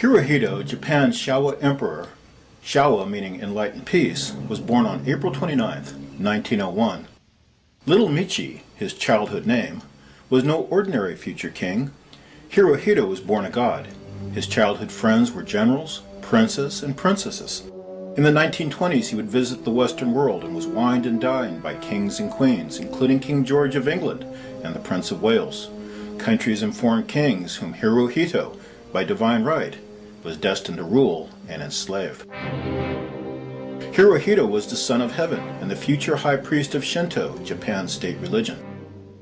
Hirohito, Japan's Showa Emperor, Showa meaning enlightened peace, was born on April 29, 1901. Little Michi, his childhood name, was no ordinary future king. Hirohito was born a god. His childhood friends were generals, princes, and princesses. In the 1920s he would visit the Western world and was wined and dined by kings and queens, including King George of England and the Prince of Wales, countries and foreign kings whom Hirohito, by divine right, was destined to rule and enslave. Hirohito was the son of heaven and the future high priest of Shinto, Japan's state religion.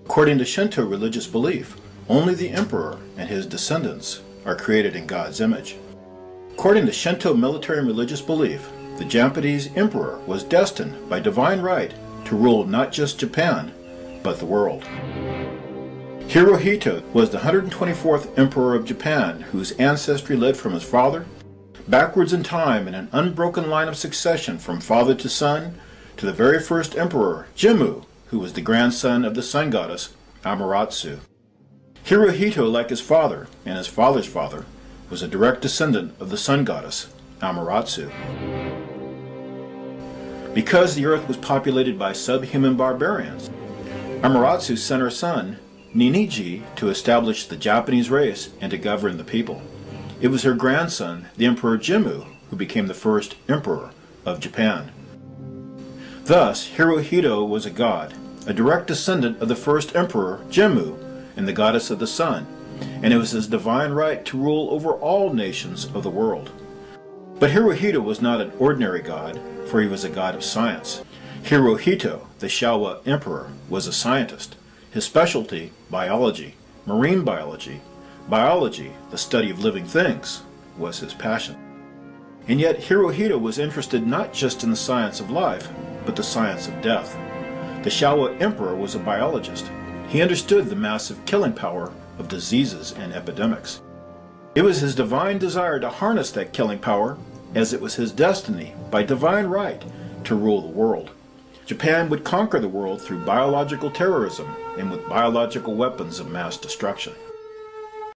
According to Shinto religious belief, only the emperor and his descendants are created in God's image. According to Shinto military and religious belief, the Japanese emperor was destined by divine right to rule not just Japan, but the world. Hirohito was the 124th emperor of Japan, whose ancestry led from his father, backwards in time in an unbroken line of succession from father to son, to the very first emperor, Jimmu, who was the grandson of the sun goddess, Amaterasu. Hirohito, like his father and his father's father, was a direct descendant of the sun goddess, Amaterasu. Because the earth was populated by subhuman barbarians, Amaterasu sent her son, Ninigi, to establish the Japanese race and to govern the people. It was her grandson, the Emperor Jimmu, who became the first emperor of Japan. Thus, Hirohito was a god, a direct descendant of the first emperor, Jimmu, and the goddess of the sun, and it was his divine right to rule over all nations of the world. But Hirohito was not an ordinary god, for he was a god of science. Hirohito, the Showa emperor, was a scientist. His specialty, biology, marine biology, the study of living things, was his passion. And yet Hirohito was interested not just in the science of life, but the science of death. The Showa emperor was a biologist. He understood the massive killing power of diseases and epidemics. It was his divine desire to harness that killing power, as it was his destiny, by divine right, to rule the world. Japan would conquer the world through biological terrorism and with biological weapons of mass destruction.